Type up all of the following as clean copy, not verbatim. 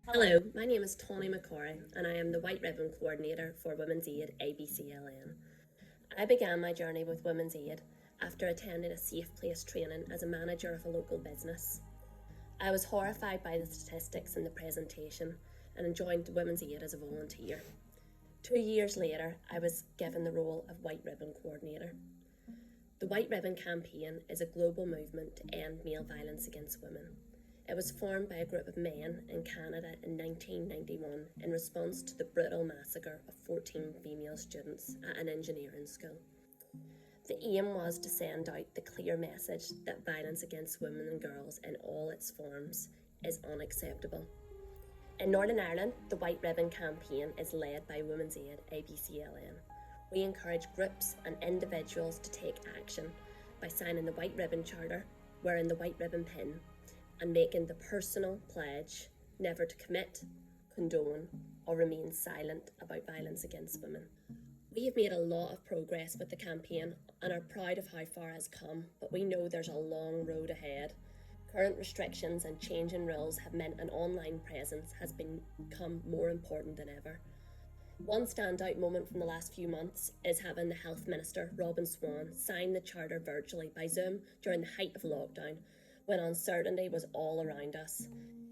Hello, my name is Tahnee McCorry and I am the White Ribbon Coordinator for Women's Aid ABCLN. I began my journey with Women's Aid after attending a Safe Place training as a manager of a local business. I was horrified by the statistics in the presentation and joined Women's Aid as a volunteer. 2 years later, I was given the role of White Ribbon Coordinator. The White Ribbon campaign is a global movement to end male violence against women. It was formed by a group of men in Canada in 1991 in response to the brutal massacre of 14 female students at an engineering school. The aim was to send out the clear message that violence against women and girls in all its forms is unacceptable. In Northern Ireland, the White Ribbon campaign is led by Women's Aid ABCLN. We encourage groups and individuals to take action by signing the White Ribbon Charter, wearing the White Ribbon pin, and making the personal pledge never to commit, condone, or remain silent about violence against women. We have made a lot of progress with the campaign and are proud of how far it has come, but we know there's a long road ahead. Current restrictions and changing rules have meant an online presence has become more important than ever. One standout moment from the last few months is having the Health Minister, Robin Swan, sign the Charter virtually by Zoom during the height of lockdown, when uncertainty was all around us.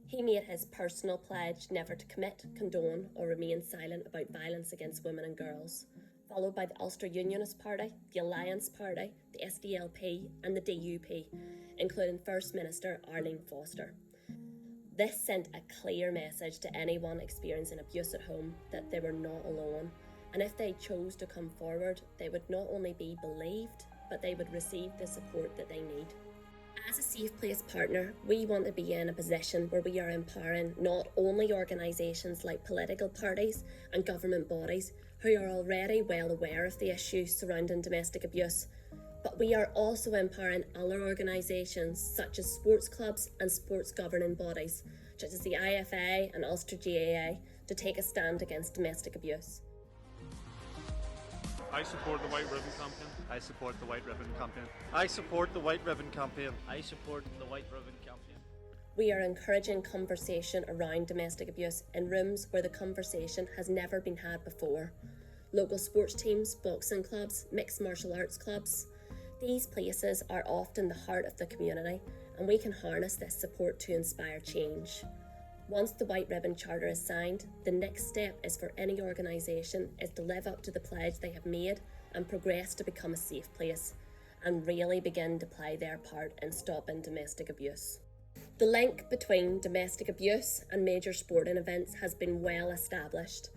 He made his personal pledge never to commit, condone, or remain silent about violence against women and girls, followed by the Ulster Unionist Party, the Alliance Party, the SDLP, and the DUP, including First Minister Arlene Foster. This sent a clear message to anyone experiencing abuse at home that they were not alone, and if they chose to come forward, they would not only be believed, but they would receive the support that they need. As a Safe Place partner, we want to be in a position where we are empowering not only organisations like political parties and government bodies who are already well aware of the issues surrounding domestic abuse, but we are also empowering other organisations such as sports clubs and sports governing bodies, such as the IFA and Ulster GAA, to take a stand against domestic abuse. I support the White Ribbon campaign. I support the White Ribbon campaign. I support the White Ribbon campaign. I support the White Ribbon campaign. We are encouraging conversation around domestic abuse in rooms where the conversation has never been had before. Local sports teams, boxing clubs, mixed martial arts clubs. These places are often the heart of the community, and we can harness this support to inspire change. Once the White Ribbon Charter is signed, the next step is for any organisation is to live up to the pledge they have made and progress to become a safe place, and really begin to play their part in stopping domestic abuse. The link between domestic abuse and major sporting events has been well established.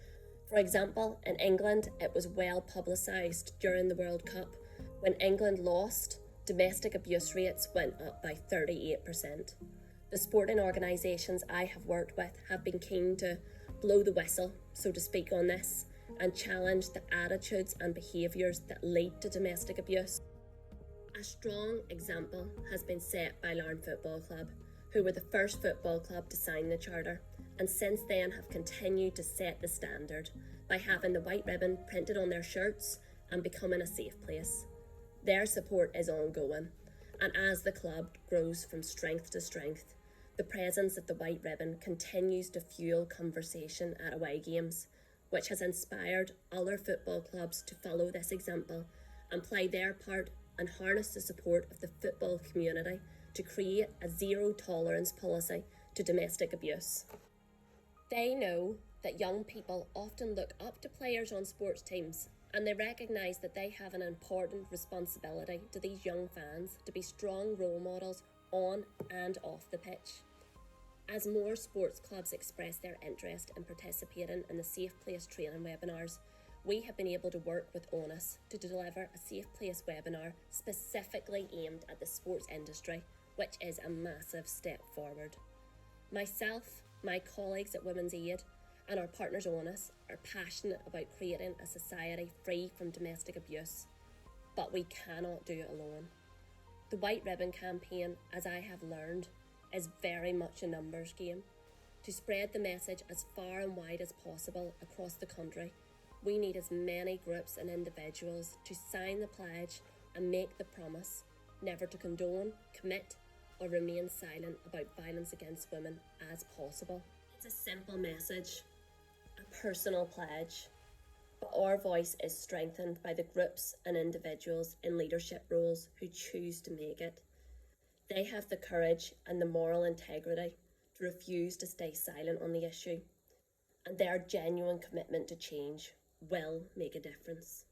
For example, in England, it was well publicised during the World Cup. When England lost, domestic abuse rates went up by 38%. The sporting organisations I have worked with have been keen to blow the whistle, so to speak, on this and challenge the attitudes and behaviours that lead to domestic abuse. A strong example has been set by Larne Football Club, who were the first football club to sign the Charter, and since then have continued to set the standard by having the white ribbon printed on their shirts and becoming a safe place. Their support is ongoing, and as the club grows from strength to strength, the presence of the white ribbon continues to fuel conversation at away games, which has inspired other football clubs to follow this example and play their part and harness the support of the football community to create a zero tolerance policy to domestic abuse. They know that young people often look up to players on sports teams, and they recognise that they have an important responsibility to these young fans to be strong role models on and off the pitch. As more sports clubs express their interest in participating in the Safe Place training webinars, we have been able to work with Onus to deliver a Safe Place webinar specifically aimed at the sports industry, which is a massive step forward. Myself, my colleagues at Women's Aid, and our partners Onus are passionate about creating a society free from domestic abuse, but we cannot do it alone. The White Ribbon campaign, as I have learned, is very much a numbers game. To spread the message as far and wide as possible across the country, we need as many groups and individuals to sign the pledge and make the promise never to condone, commit, or remain silent about violence against women as possible. It's It's a simple message, a personal pledge, but our voice is strengthened by the groups and individuals in leadership roles who choose to make it. They have the courage and the moral integrity to refuse to stay silent on the issue, and their genuine commitment to change will make a difference.